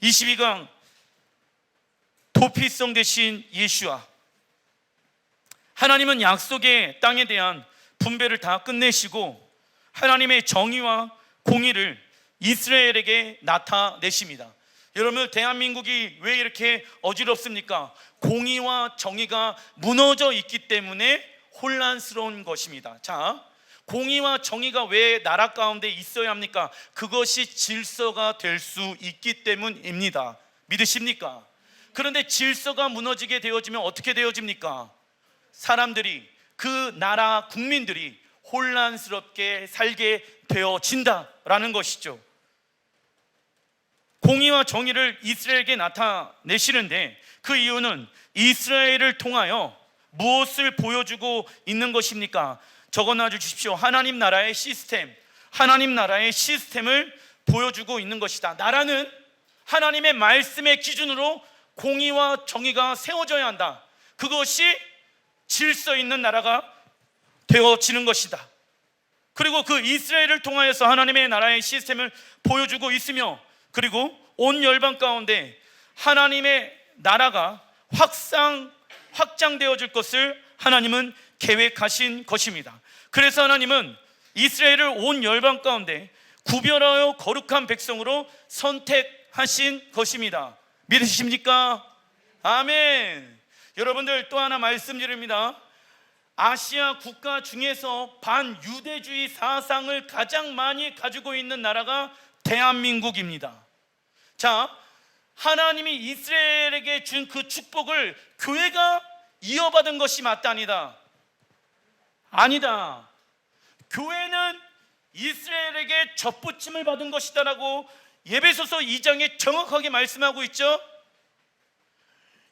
22강 도피성 대신 예수와, 하나님은 약속의 땅에 대한 분배를 다 끝내시고 하나님의 정의와 공의를 이스라엘에게 나타내십니다. 여러분, 대한민국이 왜 이렇게 어지럽습니까? 공의와 정의가 무너져 있기 때문에 혼란스러운 것입니다. 자, 공의와 정의가 왜 나라 가운데 있어야 합니까? 그것이 질서가 될 수 있기 때문입니다. 믿으십니까? 그런데 질서가 무너지게 되어지면 어떻게 되어집니까? 사람들이, 그 나라 국민들이 혼란스럽게 살게 되어진다라는 것이죠. 공의와 정의를 이스라엘에게 나타내시는데 그 이유는 이스라엘을 통하여 무엇을 보여주고 있는 것입니까? 적어놔 주십시오. 하나님 나라의 시스템, 하나님 나라의 시스템을 보여주고 있는 것이다. 나라는 하나님의 말씀의 기준으로 공의와 정의가 세워져야 한다. 그것이 질서 있는 나라가 되어지는 것이다. 그리고 그 이스라엘을 통하여서 하나님의 나라의 시스템을 보여주고 있으며, 그리고 온 열방 가운데 하나님의 나라가 확장되어질 것을 하나님은 계획하신 것입니다. 그래서 하나님은 이스라엘을 온 열방 가운데 구별하여 거룩한 백성으로 선택하신 것입니다. 믿으십니까? 아멘. 여러분들, 또 하나 말씀드립니다. 아시아 국가 중에서 반유대주의 사상을 가장 많이 가지고 있는 나라가 대한민국입니다. 자, 하나님이 이스라엘에게 준 그 축복을 교회가 이어받은 것이 맞다, 아니다? 아니다. 교회는 이스라엘에게 접붙임을 받은 것이다라고 에베소서 2장에 정확하게 말씀하고 있죠.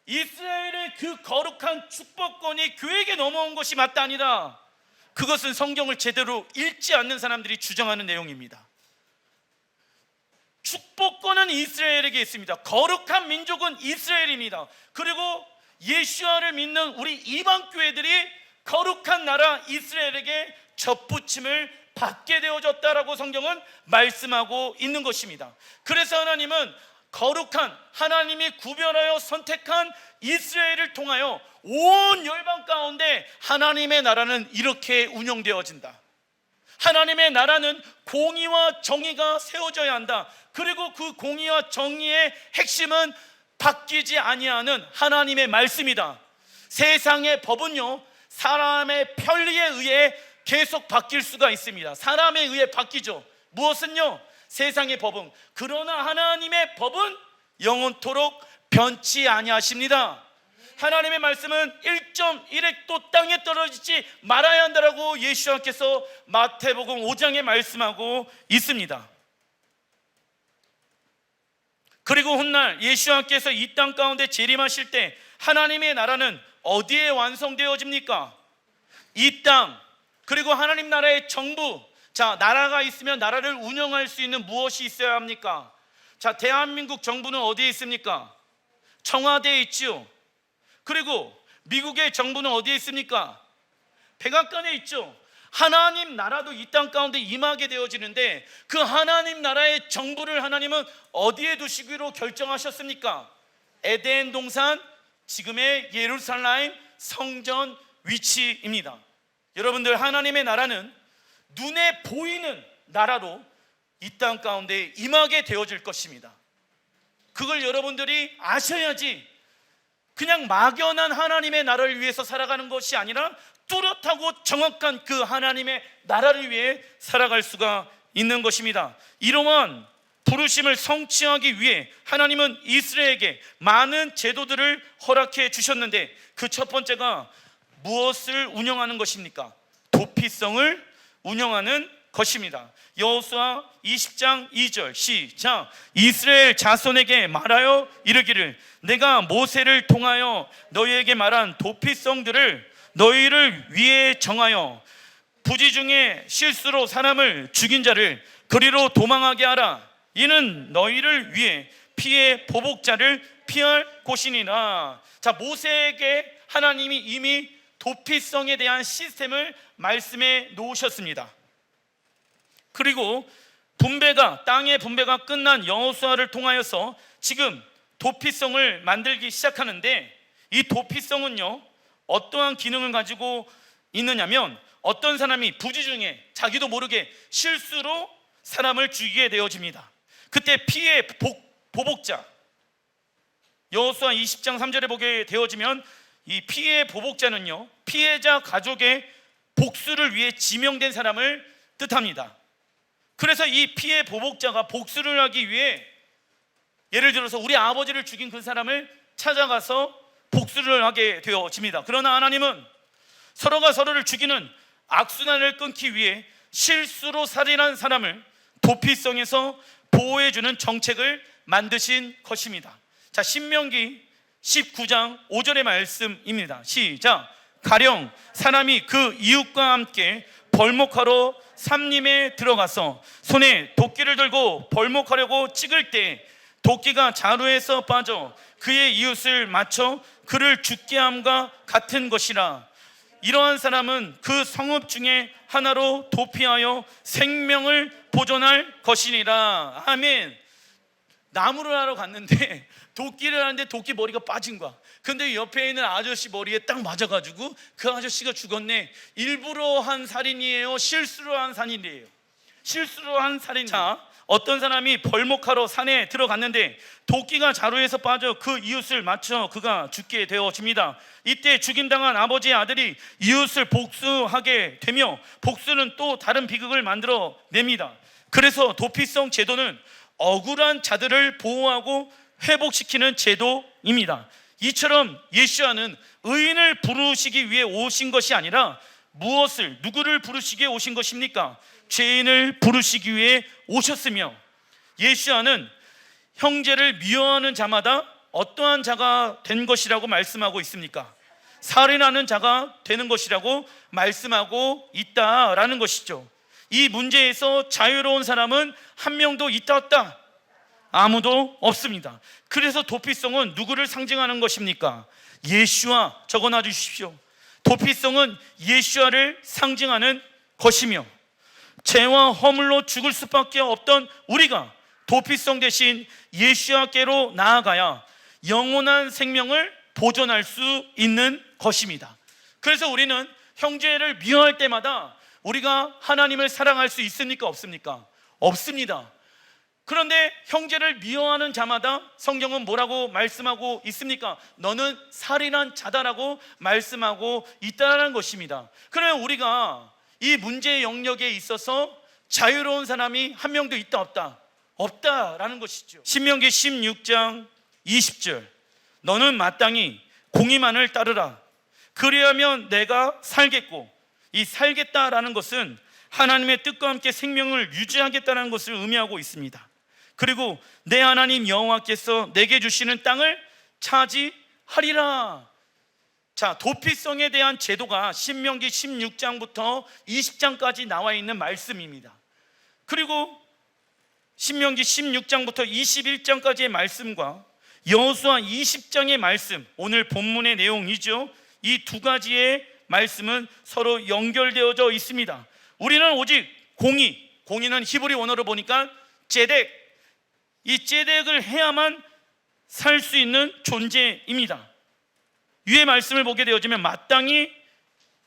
이스라엘의 그 거룩한 축복권이 교회에게 넘어온 것이 맞다, 아니다? 그것은 성경을 제대로 읽지 않는 사람들이 주장하는 내용입니다. 축복권은 이스라엘에게 있습니다. 거룩한 민족은 이스라엘입니다. 그리고 예수와를 믿는 우리 이방 교회들이 거룩한 나라 이스라엘에게 접붙임을 받게 되어졌다라고 성경은 말씀하고 있는 것입니다. 그래서 하나님은 거룩한, 하나님이 구별하여 선택한 이스라엘을 통하여 온 열방 가운데 하나님의 나라는 이렇게 운영되어진다. 하나님의 나라는 공의와 정의가 세워져야 한다. 그리고 그 공의와 정의의 핵심은 바뀌지 아니하는 하나님의 말씀이다. 세상의 법은요, 사람의 편리에 의해 계속 바뀔 수가 있습니다. 사람에 의해 바뀌죠. 무엇은요? 세상의 법은. 그러나 하나님의 법은 영원토록 변치 아니하십니다. 하나님의 말씀은 1.1획도 땅에 떨어지지 말아야 한다라고 예수님께서 마태복음 5장에 말씀하고 있습니다. 그리고 훗날 예수님께서 이 땅 가운데 재림하실 때 하나님의 나라는 어디에 완성되어집니까? 이 땅, 그리고 하나님 나라의 정부. 자, 나라가 있으면 나라를 운영할 수 있는 무엇이 있어야 합니까? 자, 대한민국 정부는 어디에 있습니까? 청와대에 있죠. 그리고 미국의 정부는 어디에 있습니까? 백악관에 있죠. 하나님 나라도 이 땅 가운데 임하게 되어지는데 그 하나님 나라의 정부를 하나님은 어디에 두시기로 결정하셨습니까? 에덴 동산, 지금의 예루살렘 성전 위치입니다. 여러분들, 하나님의 나라는 눈에 보이는 나라로 이 땅 가운데 임하게 되어질 것입니다. 그걸 여러분들이 아셔야지 그냥 막연한 하나님의 나라를 위해서 살아가는 것이 아니라 뚜렷하고 정확한 그 하나님의 나라를 위해 살아갈 수가 있는 것입니다. 이러한 부르심을 성취하기 위해 하나님은 이스라엘에게 많은 제도들을 허락해 주셨는데 그 첫 번째가 무엇을 운영하는 것입니까? 도피성을 운영하는 것입니다. 여호수아 20장 2절 시작. 이스라엘 자손에게 말하여 이르기를 내가 모세를 통하여 너희에게 말한 도피성들을 너희를 위해 정하여 부지 중에 실수로 사람을 죽인 자를 그리로 도망하게 하라. 이는 너희를 위해 피의 보복자를 피할 곳이니라. 자, 모세에게 하나님이 이미 도피성에 대한 시스템을 말씀해 놓으셨습니다. 그리고 분배가, 땅의 분배가 끝난 여호수아를 통하여서 지금 도피성을 만들기 시작하는데, 이 도피성은요 어떠한 기능을 가지고 있느냐면, 어떤 사람이 부지 중에 자기도 모르게 실수로 사람을 죽이게 되어집니다. 그때 피해 보복자, 여호수아 20장 3절에 보게 되어지면, 이 피해 보복자는요 피해자 가족의 복수를 위해 지명된 사람을 뜻합니다. 그래서 이 피해 보복자가 복수를 하기 위해, 예를 들어서 우리 아버지를 죽인 그 사람을 찾아가서 복수를 하게 되어집니다. 그러나 하나님은 서로가 서로를 죽이는 악순환을 끊기 위해 실수로 살인한 사람을 도피성에서 보호해주는 정책을 만드신 것입니다. 자, 신명기 19장 5절의 말씀입니다. 시작. 가령 사람이 그 이웃과 함께 벌목하러 삼림에 들어가서 손에 도끼를 들고 벌목하려고 찍을 때 도끼가 자루에서 빠져 그의 이웃을 맞춰 그를 죽게 함과 같은 것이라. 이러한 사람은 그 성읍 중에 하나로 도피하여 생명을 보존할 것이니라. 아멘. 나무를 하러 갔는데 도끼를 하는데 도끼 머리가 빠진 거야. 근데 옆에 있는 아저씨 머리에 딱 맞아가지고 그 아저씨가 죽었네. 일부러 한 살인이에요? 실수로 한 살인이에요? 실수로 한 살인. 자, 어떤 사람이 벌목하러 산에 들어갔는데 도끼가 자루에서 빠져 그 이웃을 맞춰 그가 죽게 되어집니다. 이때 죽임당한 아버지의 아들이 이웃을 복수하게 되며, 복수는 또 다른 비극을 만들어 냅니다. 그래서 도피성 제도는 억울한 자들을 보호하고 회복시키는 제도입니다. 이처럼 예수와는 의인을 부르시기 위해 오신 것이 아니라 누구를 부르시기 위해 오신 것입니까? 죄인을 부르시기 위해 오셨으며, 예수와는 형제를 미워하는 자마다 어떠한 자가 된 것이라고 말씀하고 있습니까? 살인하는 자가 되는 것이라고 말씀하고 있다라는 것이죠. 이 문제에서 자유로운 사람은 한 명도 있다 없다? 아무도 없습니다. 그래서 도피성은 누구를 상징하는 것입니까? 예수와. 적어놔 주십시오. 도피성은 예수와를 상징하는 것이며, 죄와 허물로 죽을 수밖에 없던 우리가 도피성 대신 예수와께로 나아가야 영원한 생명을 보존할 수 있는 것입니다. 그래서 우리는 형제를 미워할 때마다 우리가 하나님을 사랑할 수 있습니까? 없습니까? 없습니다. 그런데 형제를 미워하는 자마다 성경은 뭐라고 말씀하고 있습니까? 너는 살인한 자다라고 말씀하고 있다는 것입니다. 그러면 우리가 이 문제의 영역에 있어서 자유로운 사람이 한 명도 있다 없다? 없다라는 것이죠. 신명기 16장 20절. 너는 마땅히 공의만을 따르라. 그리하면 내가 살겠고. 이 살겠다라는 것은 하나님의 뜻과 함께 생명을 유지하겠다는 것을 의미하고 있습니다. 그리고 내 하나님 여호와께서 내게 주시는 땅을 차지하리라. 자, 도피성에 대한 제도가 신명기 16장부터 20장까지 나와 있는 말씀입니다. 그리고 신명기 16장부터 21장까지의 말씀과 여호수아 20장의 말씀, 오늘 본문의 내용이죠. 이 두 가지의 말씀은 서로 연결되어져 있습니다. 우리는 오직 공의는 히브리 원어로 보니까 제덱, 이 제덱을 해야만 살 수 있는 존재입니다. 위의 말씀을 보게 되어지면 마땅히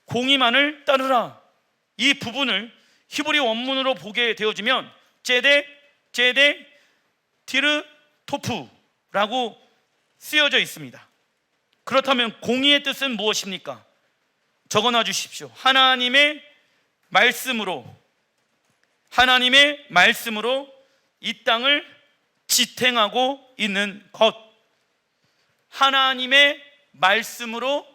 공의만을 따르라. 이 부분을 히브리 원문으로 보게 되어지면 제덱, 티르토프라고 쓰여져 있습니다. 그렇다면 공의의 뜻은 무엇입니까? 적어놔 주십시오. 하나님의 말씀으로 이 땅을 지탱하고 있는 것. 하나님의 말씀으로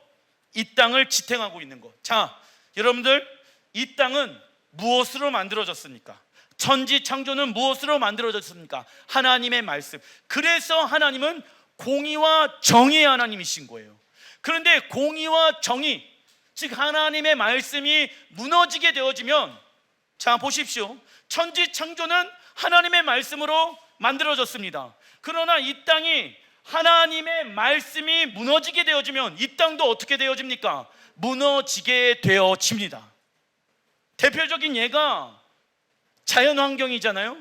이 땅을 지탱하고 있는 것. 자, 여러분들, 이 땅은 무엇으로 만들어졌습니까? 천지 창조는 무엇으로 만들어졌습니까? 하나님의 말씀. 그래서 하나님은 공의와 정의의 하나님이신 거예요. 그런데 공의와 정의, 즉 하나님의 말씀이 무너지게 되어지면, 자 보십시오. 천지 창조는 하나님의 말씀으로 만들어졌습니다. 그러나 이 땅이 하나님의 말씀이 무너지게 되어지면 이 땅도 어떻게 되어집니까? 무너지게 되어집니다. 대표적인 예가 자연환경이잖아요.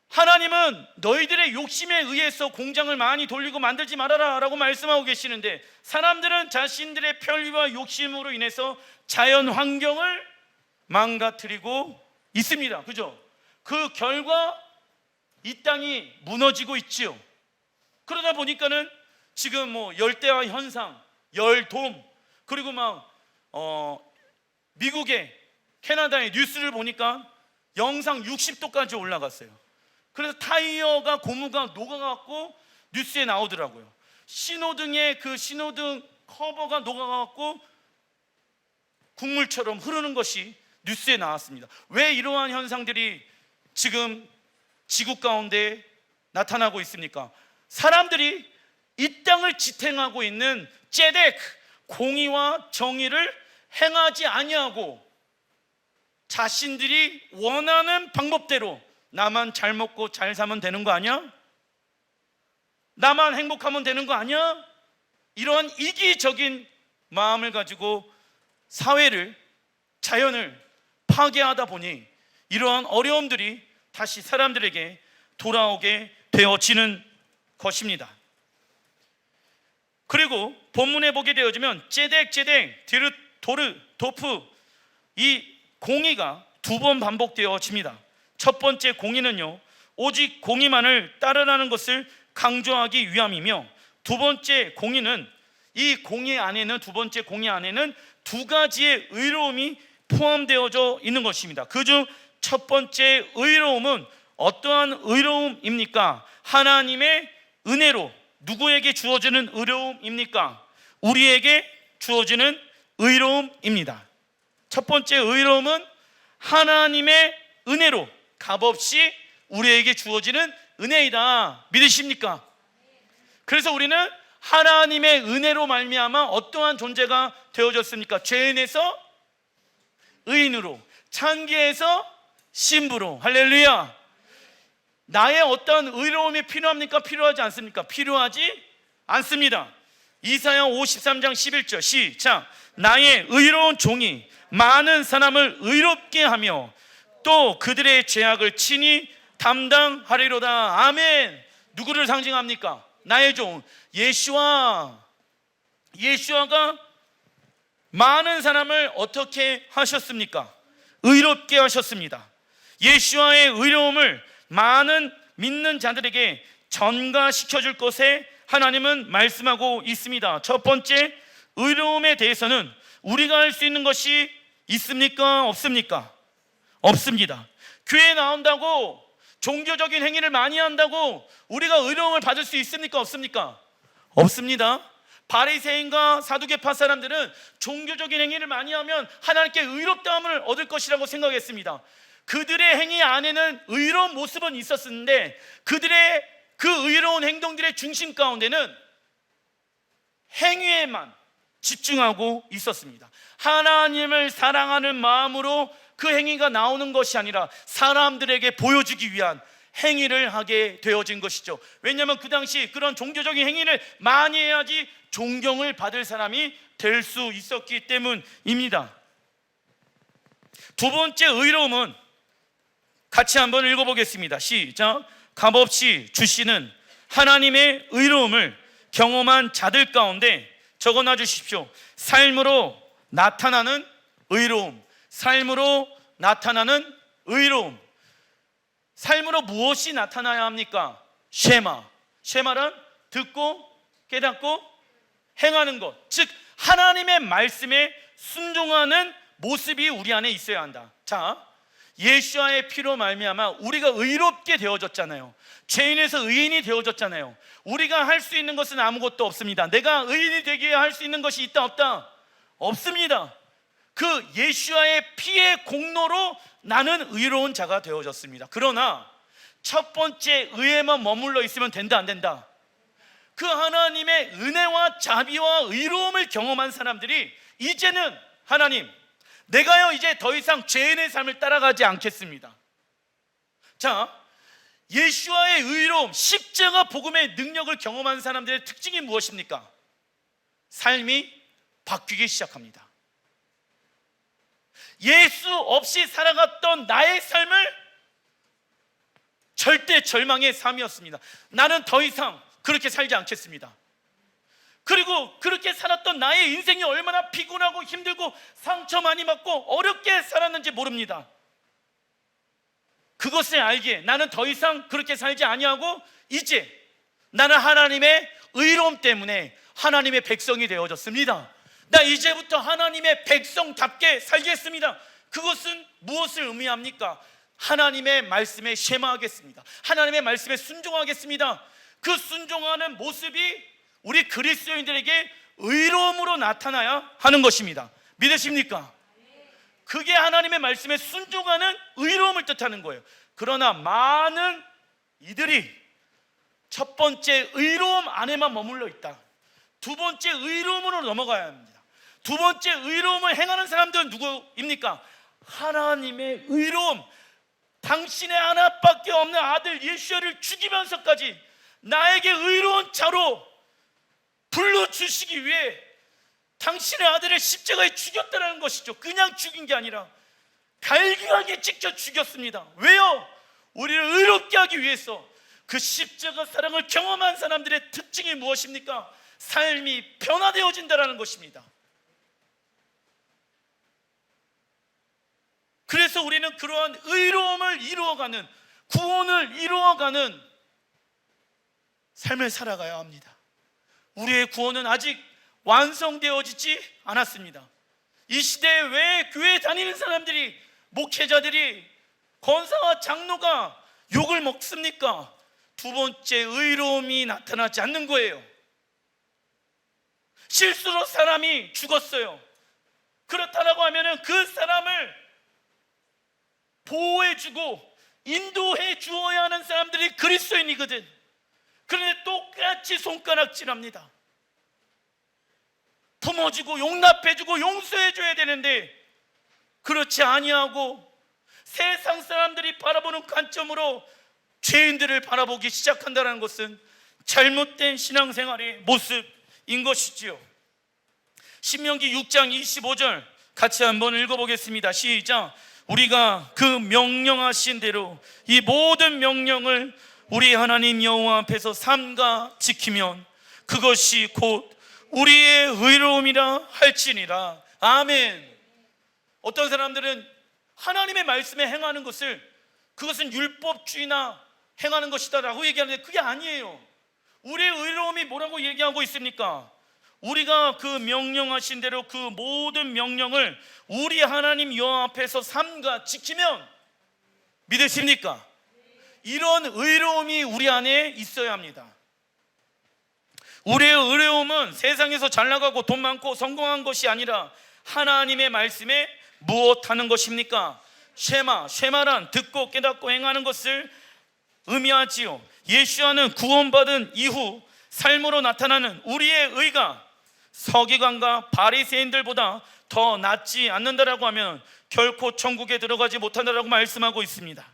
하나님은 너희들의 욕심에 의해서 공장을 많이 돌리고 만들지 말아라 라고 말씀하고 계시는데, 사람들은 자신들의 편리와 욕심으로 인해서 자연 환경을 망가뜨리고 있습니다. 그죠? 그 결과 이 땅이 무너지고 있지요. 그러다 보니까는 지금 열대화 현상, 열돔, 그리고 미국의, 캐나다의 뉴스를 보니까 영상 60도까지 올라갔어요. 그래서 타이어가, 고무가 녹아갖고 뉴스에 나오더라고요. 신호등의 그 신호등 커버가 녹아갖고 국물처럼 흐르는 것이 뉴스에 나왔습니다. 왜 이러한 현상들이 지금 지구 가운데 나타나고 있습니까? 사람들이 이 땅을 지탱하고 있는 ጼ덱, 공의와 정의를 행하지 아니하고 자신들이 원하는 방법대로 나만 잘 먹고 잘 사면 되는 거 아니야? 나만 행복하면 되는 거 아니야? 이러한 이기적인 마음을 가지고 사회를, 자연을 파괴하다 보니 이러한 어려움들이 다시 사람들에게 돌아오게 되어지는 것입니다. 그리고 본문에 보게 되어지면 ጼ덱, 디르, 도르, 도프, 이 공의가 두 번 반복되어집니다. 첫 번째 공의는요, 오직 공의만을 따르라는 것을 강조하기 위함이며, 두 번째 공의는, 이 공의 안에는, 두 번째 공의 안에는 두 가지의 의로움이 포함되어져 있는 것입니다. 그중 첫 번째 의로움은 어떠한 의로움입니까? 하나님의 은혜로 누구에게 주어지는 의로움입니까? 우리에게 주어지는 의로움입니다. 첫 번째 의로움은 하나님의 은혜로 값없이 우리에게 주어지는 은혜이다. 믿으십니까? 그래서 우리는 하나님의 은혜로 말미암아 어떠한 존재가 되어졌습니까? 죄인에서 의인으로, 창기에서 신부로. 할렐루야. 나의 어떤 의로움이 필요합니까? 필요하지 않습니까? 필요하지 않습니다. 이사야 53장 11절 시작. 나의 의로운 종이 많은 사람을 의롭게 하며 또 그들의 죄악을 친히 담당하리로다. 아멘. 누구를 상징합니까? 나의 종 예수와. 예수와가 많은 사람을 어떻게 하셨습니까? 의롭게 하셨습니다. 예수와의 의로움을 많은 믿는 자들에게 전가시켜줄 것에 하나님은 말씀하고 있습니다. 첫 번째, 의로움에 대해서는 우리가 할 수 있는 것이 있습니까? 없습니까? 없습니다. 교회에 나온다고, 종교적인 행위를 많이 한다고 우리가 의로움을 받을 수 있습니까? 없습니까? 없습니다. 바리새인과 사두개파 사람들은 종교적인 행위를 많이 하면 하나님께 의롭다함을 얻을 것이라고 생각했습니다. 그들의 행위 안에는 의로운 모습은 있었는데 그들의 그 의로운 행동들의 중심 가운데는 행위에만 집중하고 있었습니다. 하나님을 사랑하는 마음으로 그 행위가 나오는 것이 아니라 사람들에게 보여주기 위한 행위를 하게 되어진 것이죠. 왜냐하면 그 당시 그런 종교적인 행위를 많이 해야지 존경을 받을 사람이 될 수 있었기 때문입니다. 두 번째 의로움은 같이 한번 읽어보겠습니다. 시작. 값없이 주시는 하나님의 의로움을 경험한 자들 가운데 적어놔 주십시오. 삶으로 나타나는 의로움. 삶으로 나타나는 의로움. 삶으로 무엇이 나타나야 합니까? 쉐마. 쉐마란 듣고 깨닫고 행하는 것, 즉 하나님의 말씀에 순종하는 모습이 우리 안에 있어야 한다. 자, 예수와의 피로 말미암아 우리가 의롭게 되어졌잖아요. 죄인에서 의인이 되어졌잖아요. 우리가 할 수 있는 것은 아무것도 없습니다. 내가 의인이 되기 위해 할 수 있는 것이 있다 없다? 없습니다. 그 예수와의 피의 공로로 나는 의로운 자가 되어졌습니다. 그러나 첫 번째 의에만 머물러 있으면 된다 안 된다? 그 하나님의 은혜와 자비와 의로움을 경험한 사람들이 이제는 하나님, 내가요 이제 더 이상 죄인의 삶을 따라가지 않겠습니다. 자, 예수와의 의로움, 십자가 복음의 능력을 경험한 사람들의 특징이 무엇입니까? 삶이 바뀌기 시작합니다. 예수 없이 살아갔던 나의 삶을 절대 절망의 삶이었습니다. 나는 더 이상 그렇게 살지 않겠습니다. 그리고 그렇게 살았던 나의 인생이 얼마나 피곤하고 힘들고 상처 많이 받고 어렵게 살았는지 모릅니다. 그것을 알기에 나는 더 이상 그렇게 살지 아니하고 이제 나는 하나님의 의로움 때문에 하나님의 백성이 되어졌습니다. 나 이제부터 하나님의 백성답게 살겠습니다. 그것은 무엇을 의미합니까? 하나님의 말씀에 쉐마하겠습니다. 하나님의 말씀에 순종하겠습니다. 그 순종하는 모습이 우리 그리스도인들에게 의로움으로 나타나야 하는 것입니다. 믿으십니까? 그게 하나님의 말씀에 순종하는 의로움을 뜻하는 거예요. 그러나 많은 이들이 첫 번째 의로움 안에만 머물러 있다. 두 번째 의로움으로 넘어가야 합니다. 두 번째 의로움을 행하는 사람들은 누구입니까? 하나님의 의로움. 당신의 하나밖에 없는 아들 예수를 죽이면서까지 나에게 의로운 자로 불러주시기 위해 당신의 아들을 십자가에 죽였다는 것이죠. 그냥 죽인 게 아니라 갈기하게 직접 죽였습니다. 왜요? 우리를 의롭게 하기 위해서. 그 십자가 사랑을 경험한 사람들의 특징이 무엇입니까? 삶이 변화되어진다는 것입니다. 그래서 우리는 그러한 의로움을 이루어가는, 구원을 이루어가는 삶을 살아가야 합니다. 우리의 구원은 아직 완성되어지지 않았습니다. 이 시대에 왜 교회 다니는 사람들이, 목회자들이, 권사와 장로가 욕을 먹습니까? 두 번째 의로움이 나타나지 않는 거예요. 실수로 사람이 죽었어요. 그렇다라고 하면은 그 사람을 보호해주고 인도해 주어야 하는 사람들이 그리스도인이거든. 그런데 똑같이 손가락질합니다. 품어주고 용납해주고 용서해줘야 되는데 그렇지 아니하고 세상 사람들이 바라보는 관점으로 죄인들을 바라보기 시작한다는 것은 잘못된 신앙생활의 모습인 것이지요. 신명기 6장 25절 같이 한번 읽어보겠습니다. 시작. 우리가 그 명령하신 대로 이 모든 명령을 우리 하나님 여호와 앞에서 삼가 지키면 그것이 곧 우리의 의로움이라 할지니라. 아멘. 어떤 사람들은 하나님의 말씀에 행하는 것을 그것은 율법주의나 행하는 것이다 라고 얘기하는데 그게 아니에요. 우리의 의로움이 뭐라고 얘기하고 있습니까? 우리가 그 명령하신 대로 그 모든 명령을 우리 하나님 여호와 앞에서 삼가 지키면, 믿으십니까? 이런 의로움이 우리 안에 있어야 합니다. 우리의 의로움은 세상에서 잘 나가고 돈 많고 성공한 것이 아니라 하나님의 말씀에 무엇하는 것입니까? 쉐마란 듣고 깨닫고 행하는 것을 의미하지요. 예수와는 구원받은 이후 삶으로 나타나는 우리의 의가 서기관과 바리새인들보다 더 낫지 않는다라고 하면 결코 천국에 들어가지 못한다라고 말씀하고 있습니다.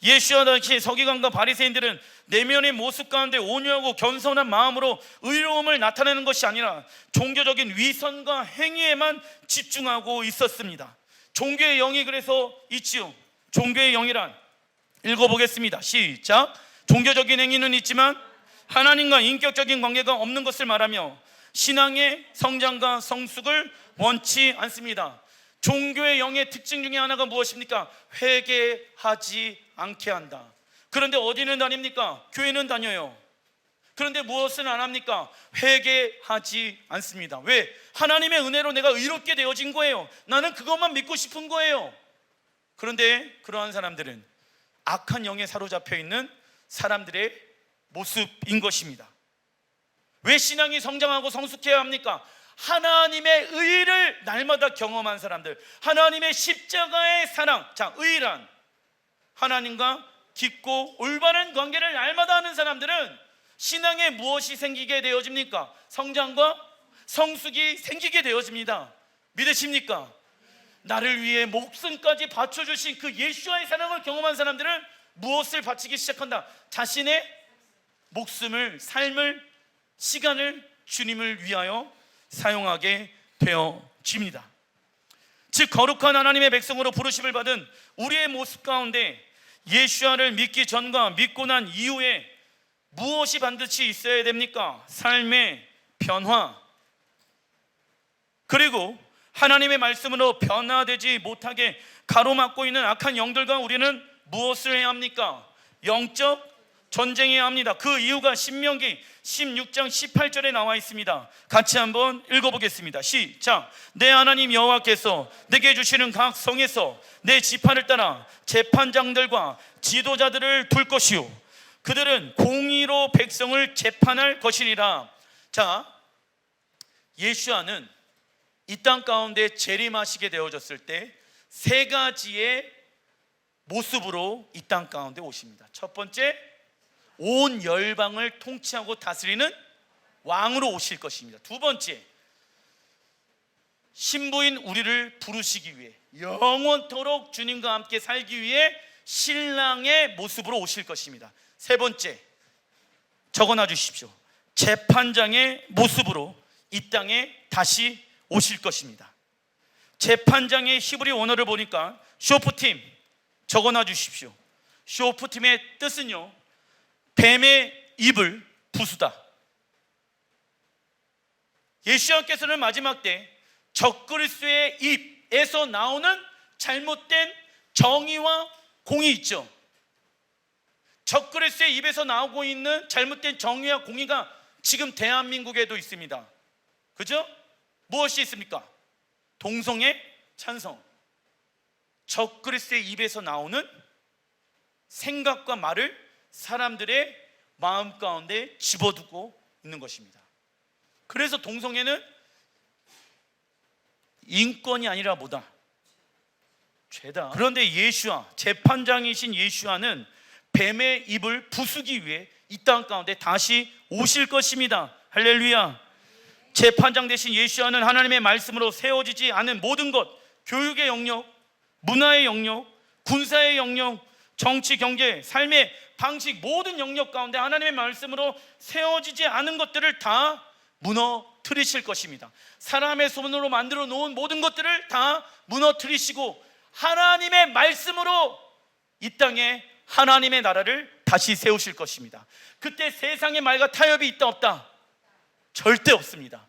예수와 당시 서기관과 바리새인들은 내면의 모습 가운데 온유하고 겸손한 마음으로 의로움을 나타내는 것이 아니라 종교적인 위선과 행위에만 집중하고 있었습니다. 종교의 영이 그래서 있지요. 종교의 영이란, 읽어보겠습니다. 시작. 종교적인 행위는 있지만 하나님과 인격적인 관계가 없는 것을 말하며 신앙의 성장과 성숙을 원치 않습니다. 종교의 영의 특징 중에 하나가 무엇입니까? 회개하지 않게 한다. 그런데 어디는 다닙니까? 교회는 다녀요. 그런데 무엇은 안 합니까? 회개하지 않습니다. 왜? 하나님의 은혜로 내가 의롭게 되어진 거예요. 나는 그것만 믿고 싶은 거예요. 그런데 그러한 사람들은 악한 영에 사로잡혀 있는 사람들의 모습인 것입니다. 왜 신앙이 성장하고 성숙해야 합니까? 하나님의 의를 날마다 경험한 사람들, 하나님의 십자가의 사랑. 자, 의란 하나님과 깊고 올바른 관계를 날마다 하는 사람들은 신앙에 무엇이 생기게 되어집니까? 성장과 성숙이 생기게 되어집니다. 믿으십니까? 나를 위해 목숨까지 바쳐주신 그 예수와의 사랑을 경험한 사람들은 무엇을 바치기 시작한다? 자신의 목숨을, 삶을, 시간을 주님을 위하여 사용하게 되어집니다. 즉 거룩한 하나님의 백성으로 부르심을 받은 우리의 모습 가운데 예수와를 믿기 전과 믿고 난 이후에 무엇이 반드시 있어야 됩니까? 삶의 변화. 그리고 하나님의 말씀으로 변화되지 못하게 가로막고 있는 악한 영들과 우리는 무엇을 해야 합니까? 영적 전쟁해야 합니다. 그 이유가 신명기 16장 18절에 나와 있습니다. 같이 한번 읽어보겠습니다. 시작. 내 하나님 여호와께서 내게 주시는 각 성에서 내 지파를 따라 재판장들과 지도자들을 둘 것이요 그들은 공의로 백성을 재판할 것이니라. 자, 예수와는 이 땅 가운데 재림하시게 되어졌을 때 세 가지의 모습으로 이 땅 가운데 오십니다. 첫 번째, 온 열방을 통치하고 다스리는 왕으로 오실 것입니다. 두 번째, 신부인 우리를 부르시기 위해 영원토록 주님과 함께 살기 위해 신랑의 모습으로 오실 것입니다. 세 번째, 적어놔 주십시오. 재판장의 모습으로 이 땅에 다시 오실 것입니다. 재판장의 히브리 원어를 보니까 쇼프팀, 적어놔 주십시오. 쇼프팀의 뜻은요, 뱀의 입을 부수다. 예수님께서는 마지막 때 적그리스도의 입에서 나오는 잘못된 정의와 공의 있죠. 적그리스도의 입에서 나오고 있는 잘못된 정의와 공의가 지금 대한민국에도 있습니다. 그죠? 무엇이 있습니까? 동성애 찬성. 적그리스도의 입에서 나오는 생각과 말을 사람들의 마음 가운데 집어두고 있는 것입니다. 그래서 동성애는 인권이 아니라 뭐다? 죄다. 그런데 예수와, 재판장이신 예수와는 뱀의 입을 부수기 위해 이 땅 가운데 다시 오실 것입니다. 할렐루야. 재판장 되신 예수와는 하나님의 말씀으로 세워지지 않은 모든 것, 교육의 영역, 문화의 영역, 군사의 영역, 정치, 경제, 삶의 방식, 모든 영역 가운데 하나님의 말씀으로 세워지지 않은 것들을 다 무너뜨리실 것입니다. 사람의 손으로 만들어 놓은 모든 것들을 다 무너뜨리시고 하나님의 말씀으로 이 땅에 하나님의 나라를 다시 세우실 것입니다. 그때 세상의 말과 타협이 있다 없다? 절대 없습니다.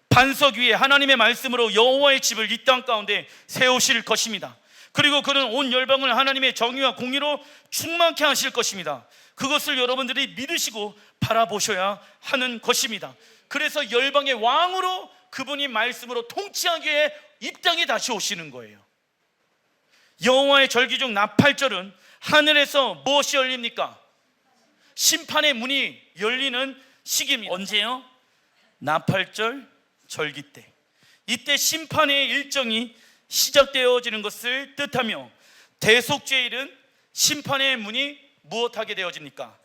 반석 위에 하나님의 말씀으로 여호와의 집을 이 땅 가운데 세우실 것입니다. 그리고 그는 온 열방을 하나님의 정의와 공의로 충만케 하실 것입니다. 그것을 여러분들이 믿으시고 바라보셔야 하는 것입니다. 그래서 열방의 왕으로 그분이 말씀으로 통치하기 위해 이 땅에 다시 오시는 거예요. 여호와의 절기 중 나팔절은 하늘에서 무엇이 열립니까? 심판의 문이 열리는 시기입니다. 언제요? 나팔절 절기 때. 이때 심판의 일정이 시작되어지는 것을 뜻하며 대속죄일은 심판의 문이 무엇하게 되어집니까?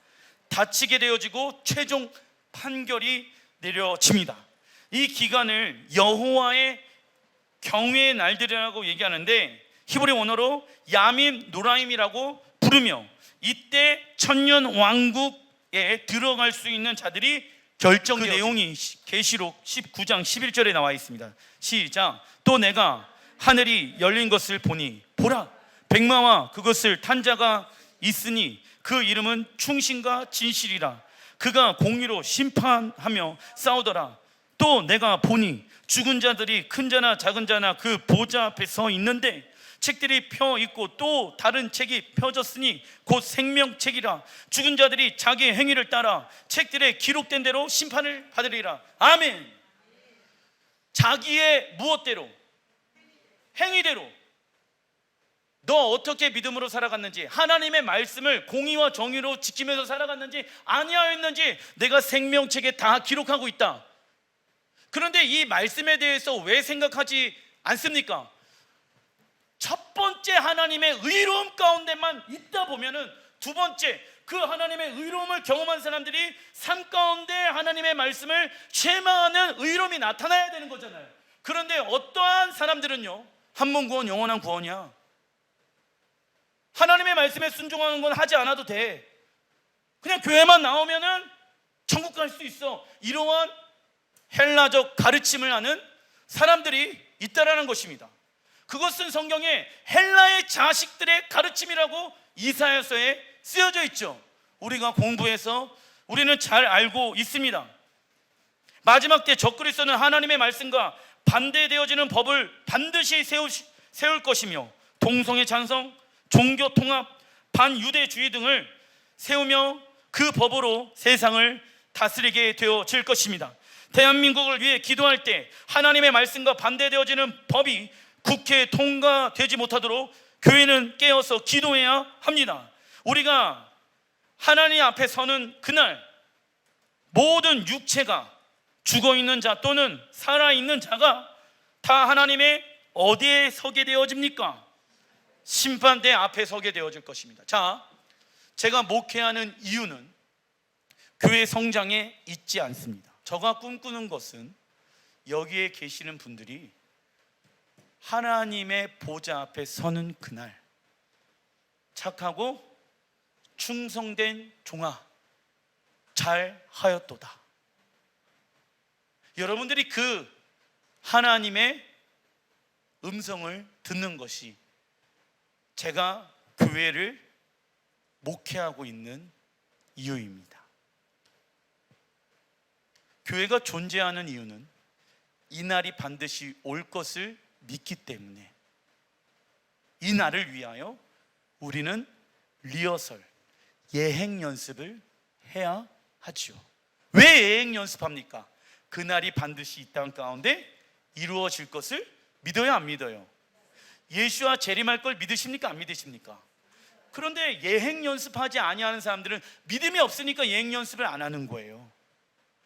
닫히게 되어지고 최종 판결이 내려집니다. 이 기간을 여호와의 경외의 날들이라고 얘기하는데 히브리 원어로 야밈 노라임이라고 부르며 이때 천년 왕국에 들어갈 수 있는 자들이 결정되어 그 내용이 계시록 19장 11절에 나와 있습니다. 시작. 또 내가 하늘이 열린 것을 보니 보라 백마와 그것을 탄 자가 있으니 그 이름은 충신과 진실이라. 그가 공의로 심판하며 싸우더라. 또 내가 보니 죽은 자들이 큰 자나 작은 자나 그 보좌 앞에 서 있는데 책들이 펴 있고 또 다른 책이 펴졌으니 곧 생명책이라. 죽은 자들이 자기의 행위를 따라 책들에 기록된 대로 심판을 받으리라. 아멘. 자기의 무엇대로? 행위대로. 너 어떻게 믿음으로 살아갔는지, 하나님의 말씀을 공의와 정의로 지키면서 살아갔는지 아니하였는지 내가 생명책에 다 기록하고 있다. 그런데 이 말씀에 대해서 왜 생각하지 않습니까? 첫 번째 하나님의 의로움 가운데만 있다 보면은 두 번째 그 하나님의 의로움을 경험한 사람들이 삶 가운데 하나님의 말씀을 죄망하는 의로움이 나타나야 되는 거잖아요. 그런데 어떠한 사람들은요, 한 번 구원 영원한 구원이야. 하나님의 말씀에 순종하는 건 하지 않아도 돼. 그냥 교회만 나오면은 천국 갈 수 있어. 이러한 헬라적 가르침을 하는 사람들이 있다라는 것입니다. 그것은 성경에 헬라의 자식들의 가르침이라고 이사야서에 쓰여져 있죠. 우리가 공부해서 우리는 잘 알고 있습니다. 마지막 때 적그리스도는 하나님의 말씀과 반대되어지는 법을 반드시 세울 것이며 동성애 찬성, 종교 통합, 반유대주의 등을 세우며 그 법으로 세상을 다스리게 되어질 것입니다. 대한민국을 위해 기도할 때 하나님의 말씀과 반대되어지는 법이 국회에 통과되지 못하도록 교회는 깨어서 기도해야 합니다. 우리가 하나님 앞에 서는 그날 모든 육체가 죽어있는 자 또는 살아있는 자가 다 하나님의 어디에 서게 되어집니까? 심판대 앞에 서게 되어질 것입니다. 자, 제가 목회하는 이유는 교회 성장에 있지 않습니다. 제가 꿈꾸는 것은 여기에 계시는 분들이 하나님의 보좌 앞에 서는 그날 착하고 충성된 종아 잘 하였도다. 여러분들이 그 하나님의 음성을 듣는 것이 제가 교회를 목회하고 있는 이유입니다. 교회가 존재하는 이유는 이 날이 반드시 올 것을 믿기 때문에 이 날을 위하여 우리는 리허설, 예행 연습을 해야 하지요. 왜 예행 연습합니까? 그날이 반드시 이 땅 가운데 이루어질 것을 믿어야 안 믿어요? 예수와 재림할 걸 믿으십니까? 안 믿으십니까? 그런데 예행 연습하지 아니하는 사람들은 믿음이 없으니까 예행 연습을 안 하는 거예요.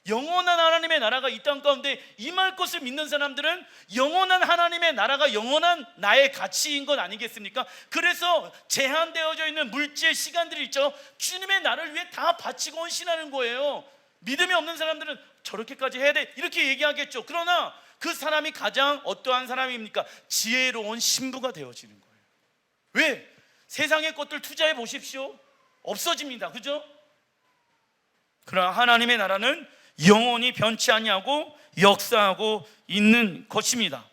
영원한 하나님의 나라가 이 땅 가운데 임할 것을 믿는 사람들은 영원한 하나님의 나라가 영원한 나의 가치인 것 아니겠습니까? 그래서 제한되어져 있는 물질 시간들이 있죠. 주님의 나를 위해 다 바치고 헌신하는 거예요. 믿음이 없는 사람들은 저렇게까지 해야 돼 이렇게 얘기하겠죠. 그러나 그 사람이 가장 어떠한 사람입니까? 지혜로운 신부가 되어지는 거예요. 왜? 세상의 것들 투자해 보십시오. 없어집니다. 그죠? 그러나 하나님의 나라는 영원히 변치 아니하고 역사하고 있는 것입니다.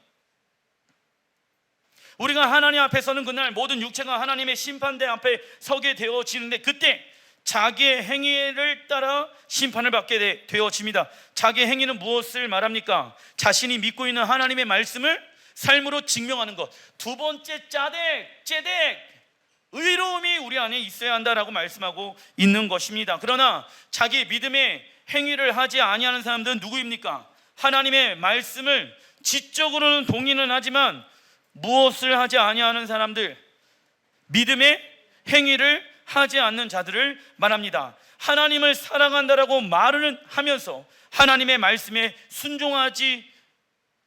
우리가 하나님 앞에 서는 그날 모든 육체가 하나님의 심판대 앞에 서게 되어지는데 그때 자기의 행위를 따라 심판을 받게 되어집니다. 자기의 행위는 무엇을 말합니까? 자신이 믿고 있는 하나님의 말씀을 삶으로 증명하는 것. 두 번째 제덱 의로움이 우리 안에 있어야 한다라고 말씀하고 있는 것입니다. 그러나 자기 믿음의 행위를 하지 아니하는 사람들은 누구입니까? 하나님의 말씀을 지적으로는 동의는 하지만 무엇을 하지 아니하는 사람들, 믿음의 행위를 하지 않는 자들을 말합니다. 하나님을 사랑한다라고 말을 하면서 하나님의 말씀에 순종하지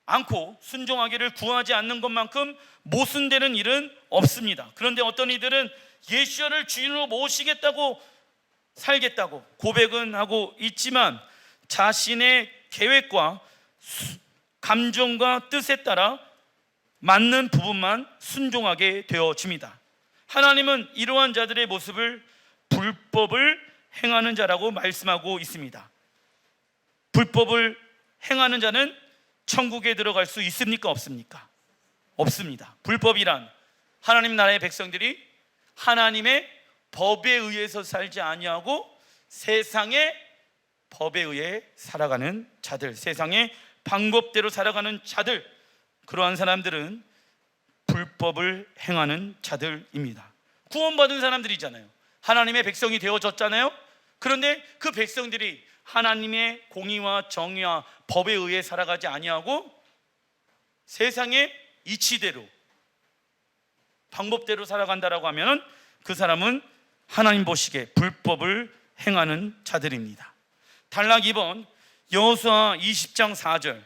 않고 순종하기를 구하지 않는 것만큼 모순되는 일은 없습니다. 그런데 어떤 이들은 예수를 주인으로 모시겠다고 살겠다고 고백은 하고 있지만 자신의 계획과 감정과 뜻에 따라 맞는 부분만 순종하게 되어집니다. 하나님은 이러한 자들의 모습을 불법을 행하는 자라고 말씀하고 있습니다. 불법을 행하는 자는 천국에 들어갈 수 있습니까? 없습니까? 없습니다. 불법이란 하나님 나라의 백성들이 하나님의 법에 의해서 살지 아니하고 세상의 법에 의해 살아가는 자들, 세상의 방법대로 살아가는 자들, 그러한 사람들은 불법을 행하는 자들입니다. 구원받은 사람들이잖아요. 하나님의 백성이 되어졌잖아요. 그런데 그 백성들이 하나님의 공의와 정의와 법에 의해 살아가지 아니하고 세상의 이치대로 방법대로 살아간다라고 하면 그 사람은 하나님 보시기에 불법을 행하는 자들입니다. 단락 2번 여호수아 20장 4절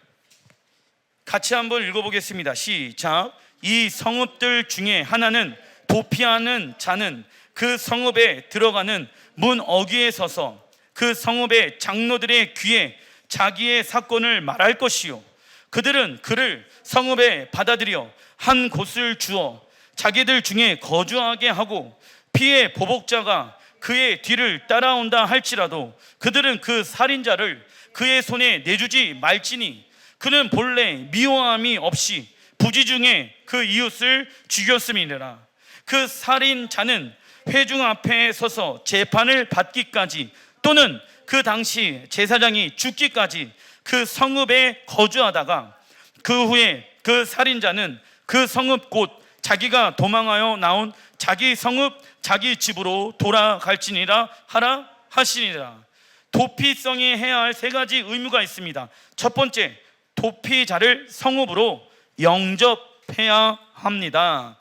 같이 한번 읽어보겠습니다. 시작. 이 성읍들 중에 하나는 도피하는 자는 그 성읍에 들어가는 문 어귀에 서서 그 성읍의 장로들의 귀에 자기의 사건을 말할 것이요 그들은 그를 성읍에 받아들여 한 곳을 주어 자기들 중에 거주하게 하고 피의 보복자가 그의 뒤를 따라온다 할지라도 그들은 그 살인자를 그의 손에 내주지 말지니 그는 본래 미워함이 없이 부지 중에 그 이웃을 죽였음이니라. 그 살인자는 회중 앞에 서서 재판을 받기까지 또는 그 당시 제사장이 죽기까지 그 성읍에 거주하다가 그 후에 그 살인자는 그 성읍 곧 자기가 도망하여 나온 자기 성읍 자기 집으로 돌아갈지니라 하라 하시니라. 도피성이 해야 할 세 가지 의무가 있습니다. 첫 번째, 도피자를 성읍으로 영접해야 합니다.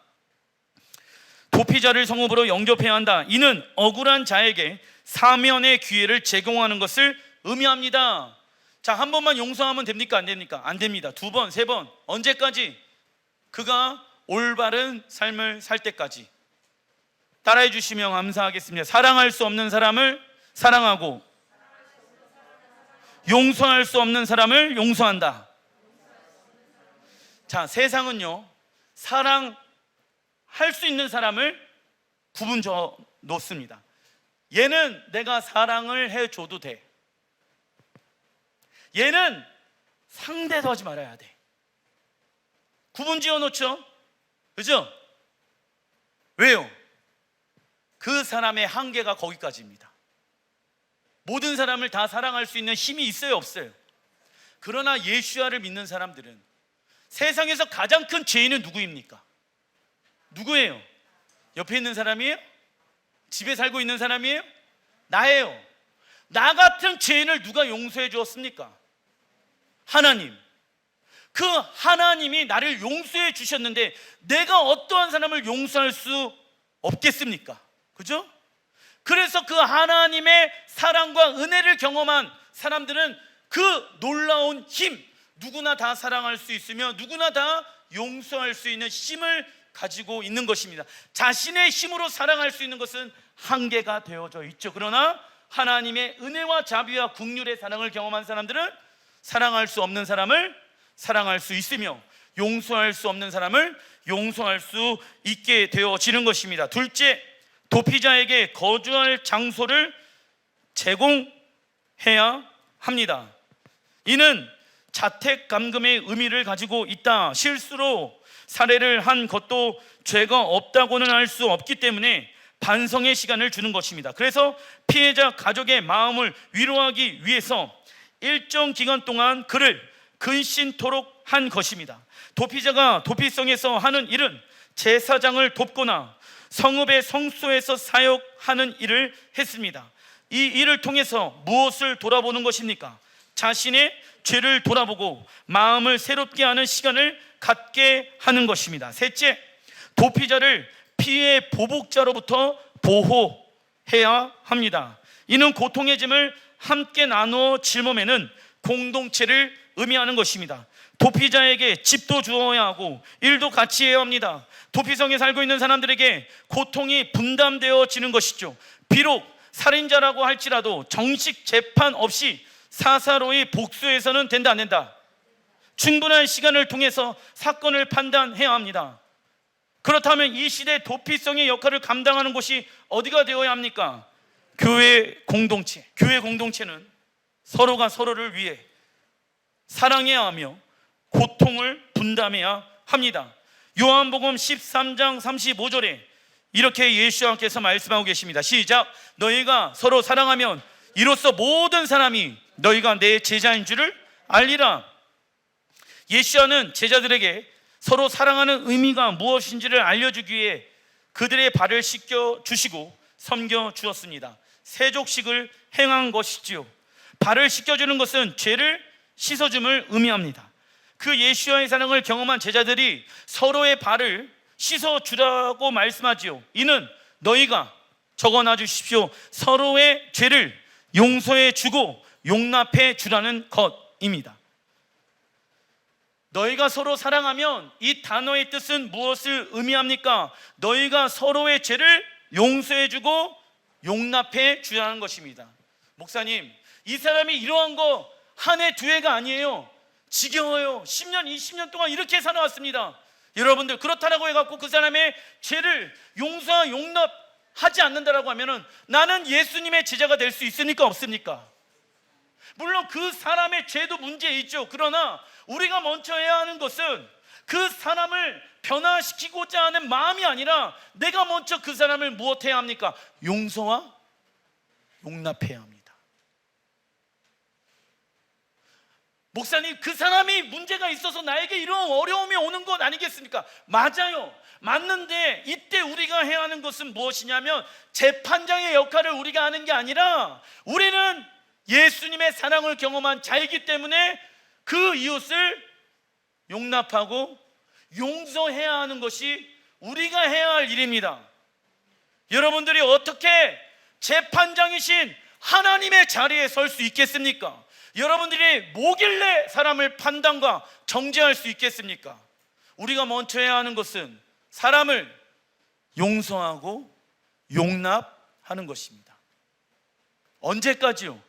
도피자를 성읍으로 영접해야 한다. 이는 억울한 자에게 사면의 기회를 제공하는 것을 의미합니다. 자, 한 번만 용서하면 됩니까? 안 됩니까? 안 됩니다. 두 번, 세 번, 언제까지? 그가 올바른 삶을 살 때까지. 따라해 주시면 감사하겠습니다. 사랑할 수 없는 사람을 사랑하고 용서할 수 없는 사람을 용서한다. 자, 세상은요, 사랑할 수 있는 사람을 구분 져 놓습니다. 얘는 내가 사랑을 해줘도 돼. 얘는 상대도 하지 말아야 돼. 구분 지어 놓죠? 그죠? 왜요? 그 사람의 한계가 거기까지입니다. 모든 사람을 다 사랑할 수 있는 힘이 있어요, 없어요? 그러나 예수야를 믿는 사람들은 세상에서 가장 큰 죄인은 누구입니까? 누구예요? 옆에 있는 사람이에요? 집에 살고 있는 사람이에요? 나예요. 나 같은 죄인을 누가 용서해 주었습니까? 하나님. 그 하나님이 나를 용서해 주셨는데 내가 어떠한 사람을 용서할 수 없겠습니까? 그죠? 그래서 그 하나님의 사랑과 은혜를 경험한 사람들은 그 놀라운 힘, 누구나 다 사랑할 수 있으며 누구나 다 용서할 수 있는 힘을 가지고 있는 것입니다. 자신의 힘으로 사랑할 수 있는 것은 한계가 되어져 있죠. 그러나 하나님의 은혜와 자비와 긍휼의 사랑을 경험한 사람들은 사랑할 수 없는 사람을 사랑할 수 있으며 용서할 수 없는 사람을 용서할 수 있게 되어지는 것입니다. 둘째, 도피자에게 거주할 장소를 제공해야 합니다. 이는 자택감금의 의미를 가지고 있다. 실수로 살해를 한 것도 죄가 없다고는 할 수 없기 때문에 반성의 시간을 주는 것입니다. 그래서 피해자 가족의 마음을 위로하기 위해서 일정 기간 동안 그를 근신토록 한 것입니다. 도피자가 도피성에서 하는 일은 제사장을 돕거나 성읍의 성소에서 사역하는 일을 했습니다. 이 일을 통해서 무엇을 돌아보는 것입니까? 자신의 죄를 돌아보고 마음을 새롭게 하는 시간을 갖게 하는 것입니다. 셋째, 도피자를 피해 보복자로부터 보호해야 합니다. 이는 고통의 짐을 함께 나누어 짊어매는 공동체를 의미하는 것입니다. 도피자에게 집도 주어야 하고 일도 같이 해야 합니다. 도피성에 살고 있는 사람들에게 고통이 분담되어지는 것이죠. 비록 살인자라고 할지라도 정식 재판 없이 사사로이 복수해서는 된다, 안 된다? 충분한 시간을 통해서 사건을 판단해야 합니다. 그렇다면 이 시대 도피성의 역할을 감당하는 곳이 어디가 되어야 합니까? 교회 공동체. 교회 공동체는 서로가 서로를 위해 사랑해야 하며 고통을 분담해야 합니다. 요한복음 13장 35절에 이렇게 예수님께서 말씀하고 계십니다. 시작. 너희가 서로 사랑하면 이로써 모든 사람이 너희가 내 제자인 줄을 알리라. 예수님은 제자들에게 서로 사랑하는 의미가 무엇인지를 알려주기 위해 그들의 발을 씻겨 주시고 섬겨 주었습니다. 세족식을 행한 것이지요. 발을 씻겨주는 것은 죄를 씻어줌을 의미합니다. 그 예수와의 사랑을 경험한 제자들이 서로의 발을 씻어주라고 말씀하지요. 이는 너희가 적어놔 주십시오. 서로의 죄를 용서해 주고 용납해 주라는 것입니다. 너희가 서로 사랑하면 이 단어의 뜻은 무엇을 의미합니까? 너희가 서로의 죄를 용서해 주고 용납해 주라는 것입니다. 목사님, 이 사람이 이러한 거 한 해 두 해가 아니에요. 지겨워요. 10년 20년 동안 이렇게 살아왔습니다. 여러분들 그렇다라고 해갖고 그 사람의 죄를 용서와 용납하지 않는다라고 하면은 나는 예수님의 제자가 될 수 있습니까? 없습니까? 물론 그 사람의 죄도 문제 있죠. 그러나 우리가 먼저 해야 하는 것은 그 사람을 변화시키고자 하는 마음이 아니라 내가 먼저 그 사람을 무엇해야 합니까? 용서와 용납해야 합니다. 목사님, 그 사람이 문제가 있어서 나에게 이런 어려움이 오는 것 아니겠습니까? 맞아요. 맞는데 이때 우리가 해야 하는 것은 무엇이냐면 재판장의 역할을 우리가 하는 게 아니라 우리는 예수님의 사랑을 경험한 자이기 때문에 그 이웃을 용납하고 용서해야 하는 것이 우리가 해야 할 일입니다. 여러분들이 어떻게 재판장이신 하나님의 자리에 설 수 있겠습니까? 여러분들이 뭐길래 사람을 판단과 정죄할 수 있겠습니까? 우리가 먼저 해야 하는 것은 사람을 용서하고 용납하는 것입니다. 언제까지요?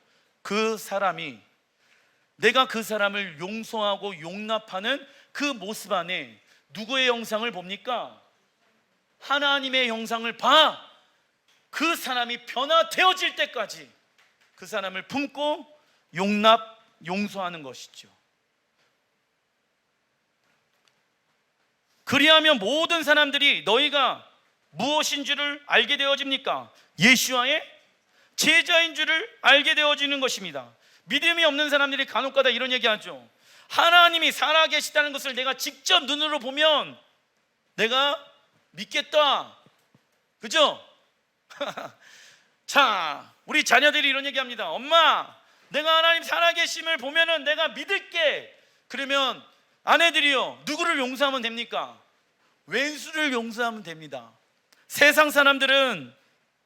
그 사람이, 내가 그 사람을 용서하고 용납하는 그 모습 안에 누구의 형상을 봅니까? 하나님의 형상을 봐. 그 사람이 변화되어질 때까지 그 사람을 품고 용납, 용서하는 것이죠. 그리하면 모든 사람들이 너희가 무엇인 줄을 알게 되어집니까? 예수와의 제자인 줄을 알게 되어지는 것입니다. 믿음이 없는 사람들이 간혹가다 이런 얘기하죠. 하나님이 살아계시다는 것을 내가 직접 눈으로 보면 내가 믿겠다. 그죠? 자, 우리 자녀들이 이런 얘기합니다. 엄마, 내가 하나님 살아계심을 보면은 내가 믿을게. 그러면 아내들이요, 누구를 용서하면 됩니까? 왼수를 용서하면 됩니다. 세상 사람들은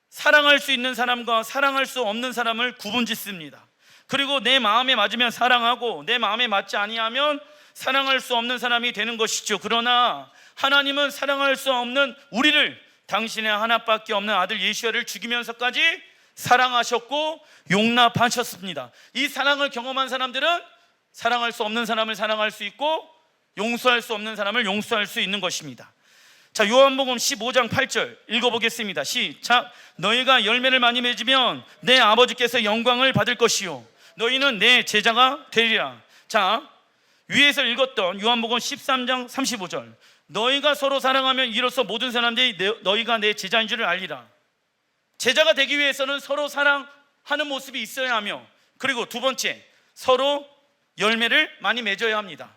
사랑할 수 있는 사람과 사랑할 수 없는 사람을 구분짓습니다. 그리고 내 마음에 맞으면 사랑하고 내 마음에 맞지 아니하면 사랑할 수 없는 사람이 되는 것이죠. 그러나 하나님은 사랑할 수 없는 우리를 당신의 하나밖에 없는 아들 예수를 죽이면서까지 사랑하셨고 용납하셨습니다. 이 사랑을 경험한 사람들은 사랑할 수 없는 사람을 사랑할 수 있고 용서할 수 없는 사람을 용서할 수 있는 것입니다. 자, 요한복음 15장 8절 읽어보겠습니다. 시작. 너희가 열매를 많이 맺으면 내 아버지께서 영광을 받을 것이요 너희는 내 제자가 되리라. 자, 위에서 읽었던 요한복음 13장 35절 너희가 서로 사랑하면 이로써 모든 사람들이 너희가 내 제자인 줄을 알리라. 제자가 되기 위해서는 서로 사랑하는 모습이 있어야 하며, 그리고 두 번째, 서로 열매를 많이 맺어야 합니다.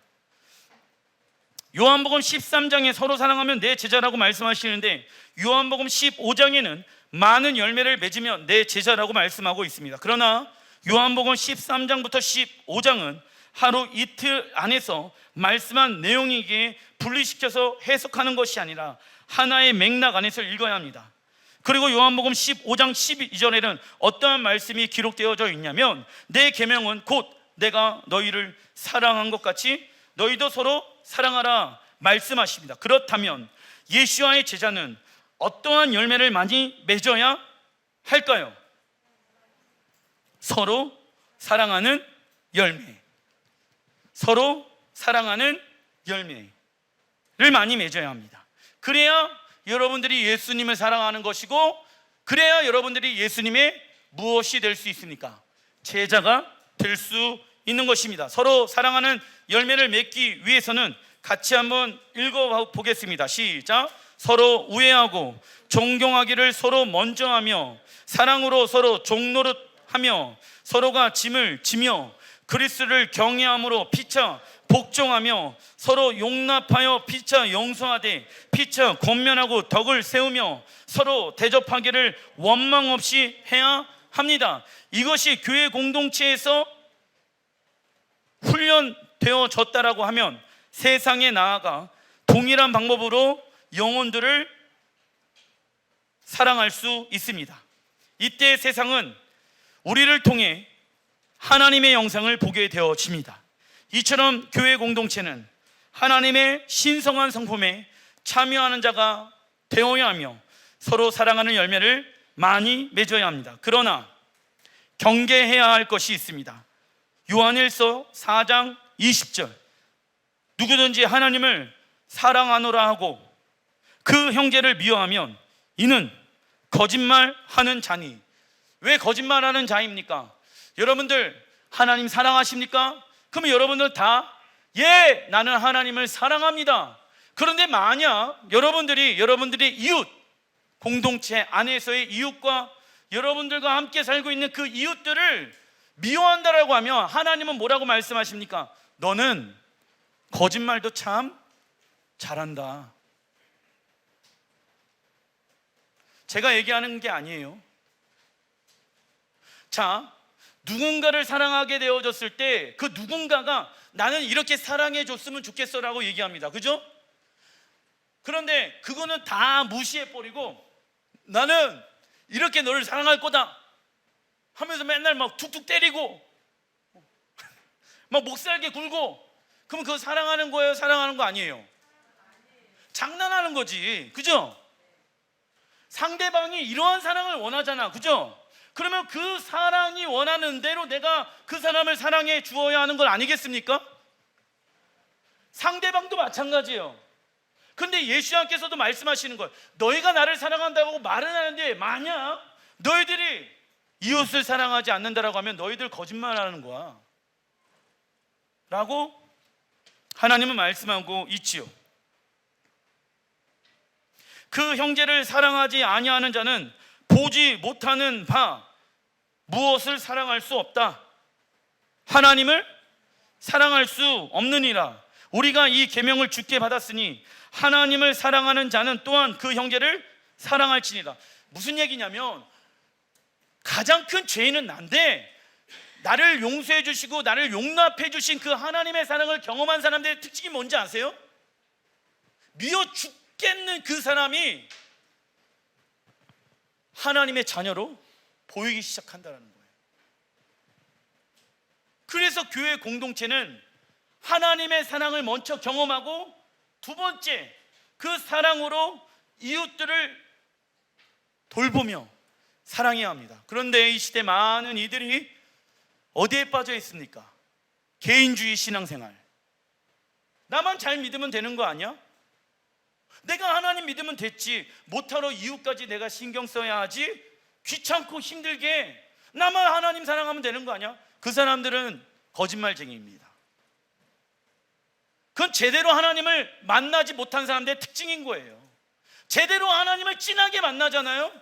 요한복음 13장에 서로 사랑하면 내 제자라고 말씀하시는데 요한복음 15장에는 많은 열매를 맺으면 내 제자라고 말씀하고 있습니다. 그러나 요한복음 13장부터 15장은 하루 이틀 안에서 말씀한 내용이기에 분리시켜서 해석하는 것이 아니라 하나의 맥락 안에서 읽어야 합니다. 그리고 요한복음 15장 12절에는 어떠한 말씀이 기록되어져 있냐면 내 계명은 곧 내가 너희를 사랑한 것 같이 너희도 서로 사랑하라 말씀하십니다. 그렇다면 예수와의 제자는 어떠한 열매를 많이 맺어야 할까요? 서로 사랑하는 열매, 서로 사랑하는 열매를 많이 맺어야 합니다. 그래야 여러분들이 예수님을 사랑하는 것이고, 그래야 여러분들이 예수님의 무엇이 될 수 있습니까? 제자가 될 수 있는 것입니다. 서로 사랑하는 열매를 맺기 위해서는 같이 한번 읽어보겠습니다. 시작. 서로 우애하고 존경하기를 서로 먼저 하며 사랑으로 서로 종노릇하며 서로가 짐을 지며 그리스도를 경외함으로 피차 복종하며 서로 용납하여 피차 용서하되 피차 권면하고 덕을 세우며 서로 대접하기를 원망 없이 해야 합니다. 이것이 교회 공동체에서 훈련되어졌다라고 하면 세상에 나아가 동일한 방법으로 영혼들을 사랑할 수 있습니다. 이때 세상은 우리를 통해 하나님의 영상을 보게 되어집니다. 이처럼 교회 공동체는 하나님의 신성한 성품에 참여하는 자가 되어야 하며 서로 사랑하는 열매를 많이 맺어야 합니다. 그러나 경계해야 할 것이 있습니다. 요한일서 4장 20절 누구든지 하나님을 사랑하노라 하고 그 형제를 미워하면 이는 거짓말하는 자니. 왜 거짓말하는 자입니까? 여러분들 하나님 사랑하십니까? 그러면 여러분들 다 예, 나는 하나님을 사랑합니다. 그런데 만약 여러분들의 이웃, 공동체 안에서의 이웃과 여러분들과 함께 살고 있는 그 이웃들을 미워한다라고 하면 하나님은 뭐라고 말씀하십니까? 너는 거짓말도 참 잘한다. 제가 얘기하는 게 아니에요. 자, 누군가를 사랑하게 되어졌을 때 그 누군가가 나는 이렇게 사랑해 줬으면 좋겠어 라고 얘기합니다. 그죠? 그런데 그거는 다 무시해버리고 나는 이렇게 너를 사랑할 거다 하면서 맨날 막 툭툭 때리고 막 목살게 굴고, 그러면 그거 사랑하는 거예요? 사랑하는 거 아니에요? 장난하는 거지. 그죠? 상대방이 이러한 사랑을 원하잖아. 그죠? 그러면 그 사랑이 원하는 대로 내가 그 사람을 사랑해 주어야 하는 건 아니겠습니까? 상대방도 마찬가지예요. 근데 예수님께서도 말씀하시는 거예요. 너희가 나를 사랑한다고 말은 하는데 만약 너희들이 이웃을 사랑하지 않는다라고 하면 너희들 거짓말하는 거야 라고 하나님은 말씀하고 있지요. 그 형제를 사랑하지 아니하는 자는 보지 못하는 바 무엇을 사랑할 수 없다. 하나님을 사랑할 수 없느니라. 우리가 이 계명을 주께 받았으니 하나님을 사랑하는 자는 또한 그 형제를 사랑할지니라. 무슨 얘기냐면 가장 큰 죄인은 난데 나를 용서해 주시고 나를 용납해 주신 그 하나님의 사랑을 경험한 사람들의 특징이 뭔지 아세요? 미워 죽겠는 그 사람이 하나님의 자녀로 보이기 시작한다는 거예요. 그래서 교회 공동체는 하나님의 사랑을 먼저 경험하고 두 번째 그 사랑으로 이웃들을 돌보며 사랑해야 합니다. 그런데 이 시대 많은 이들이 어디에 빠져 있습니까? 개인주의 신앙생활. 나만 잘 믿으면 되는 거 아니야? 내가 하나님 믿으면 됐지, 못하러 이웃까지 내가 신경 써야 하지? 귀찮고 힘들게 나만 하나님 사랑하면 되는 거 아니야? 그 사람들은 거짓말쟁이입니다. 그건 제대로 하나님을 만나지 못한 사람들의 특징인 거예요. 제대로 하나님을 진하게 만나잖아요.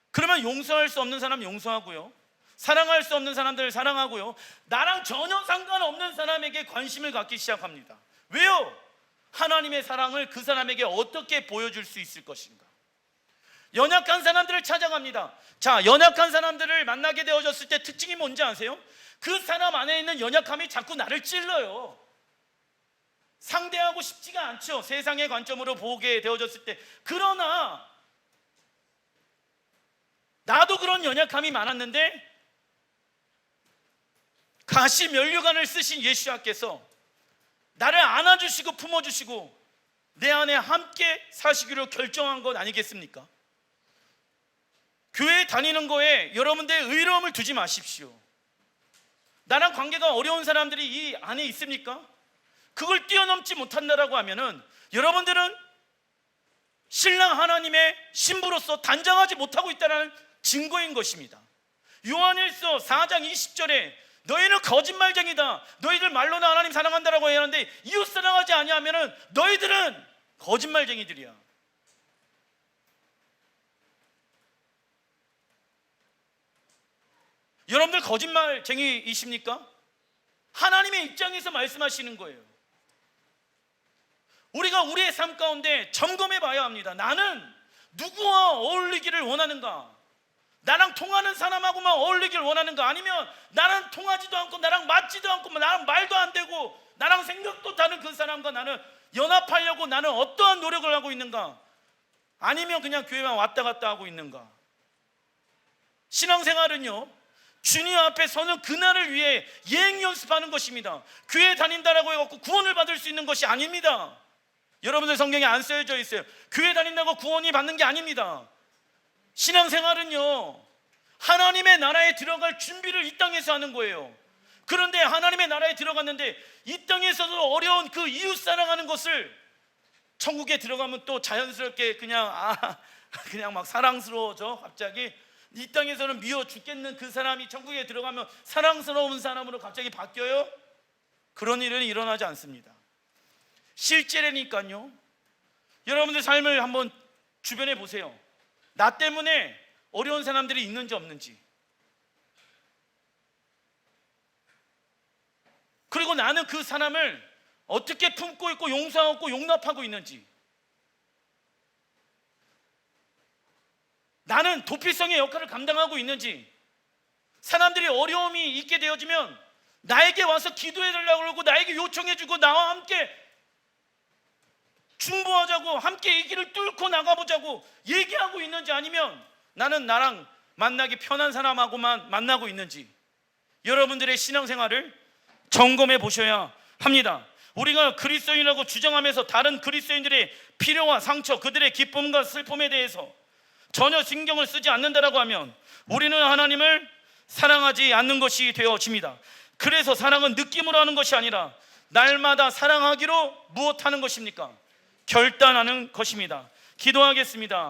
그러면 용서할 수 없는 사람 용서하고요, 사랑할 수 없는 사람들을 사랑하고요, 나랑 전혀 상관없는 사람에게 관심을 갖기 시작합니다. 왜요? 하나님의 사랑을 그 사람에게 어떻게 보여줄 수 있을 것인가. 연약한 사람들을 찾아갑니다. 자, 연약한 사람들을 만나게 되어졌을 때 특징이 뭔지 아세요? 그 사람 안에 있는 연약함이 자꾸 나를 찔러요. 상대하고 싶지가 않죠, 세상의 관점으로 보게 되어졌을 때. 그러나 나도 그런 연약함이 많았는데 가시 면류관을 쓰신 예수님께서 나를 안아주시고 품어주시고 내 안에 함께 사시기로 결정한 것 아니겠습니까? 교회 다니는 거에 여러분들의 의로움을 두지 마십시오. 나랑 관계가 어려운 사람들이 이 안에 있습니까? 그걸 뛰어넘지 못한다라고 하면은 여러분들은 신랑 하나님의 신부로서 단장하지 못하고 있다는 증거인 것입니다. 요한일서 4장 20절에 너희는 거짓말쟁이다, 너희들 말로는 하나님 사랑한다라고 해야 하는데 이웃 사랑하지 아니하면은 너희들은 거짓말쟁이들이야. 여러분들 거짓말쟁이이십니까? 하나님의 입장에서 말씀하시는 거예요. 우리가 우리의 삶 가운데 점검해 봐야 합니다. 나는 누구와 어울리기를 원하는가? 나랑 통하는 사람하고만 어울리기를 원하는가? 아니면 나랑 통하지도 않고 나랑 맞지도 않고 나랑 말도 안 되고 나랑 생각도 다른 그 사람과 나는 연합하려고 나는 어떠한 노력을 하고 있는가? 아니면 그냥 교회만 왔다 갔다 하고 있는가? 신앙생활은요, 주님 앞에 서는 그날을 위해 예행 연습하는 것입니다. 교회 다닌다라고 해갖고 구원을 받을 수 있는 것이 아닙니다. 여러분들 성경에 안 쓰여져 있어요. 교회 다닌다고 구원이 받는 게 아닙니다. 신앙생활은요, 하나님의 나라에 들어갈 준비를 이 땅에서 하는 거예요. 그런데 하나님의 나라에 들어갔는데 이 땅에서도 어려운 그 이웃 사랑하는 것을 천국에 들어가면 또 자연스럽게 그냥 막 사랑스러워져. 갑자기 이 땅에서는 미워 죽겠는 그 사람이 천국에 들어가면 사랑스러운 사람으로 갑자기 바뀌어요? 그런 일은 일어나지 않습니다. 실제라니까요. 여러분들 삶을 한번 주변에 보세요. 나 때문에 어려운 사람들이 있는지 없는지, 그리고 나는 그 사람을 어떻게 품고 있고 용서하고 용납하고 있는지, 나는 도피성의 역할을 감당하고 있는지, 사람들이 어려움이 있게 되어지면 나에게 와서 기도해 달라고 그러고 나에게 요청해 주고 나와 함께 중보하자고, 함께 이 길을 뚫고 나가보자고 얘기하고 있는지, 아니면 나는 나랑 만나기 편한 사람하고만 만나고 있는지, 여러분들의 신앙생활을 점검해 보셔야 합니다. 우리가 그리스도인이라고 주장하면서 다른 그리스도인들의 필요와 상처, 그들의 기쁨과 슬픔에 대해서 전혀 신경을 쓰지 않는다라고 하면 우리는 하나님을 사랑하지 않는 것이 되어집니다. 그래서 사랑은 느낌으로 하는 것이 아니라 날마다 사랑하기로 무엇하는 것입니까? 결단하는 것입니다. 기도하겠습니다.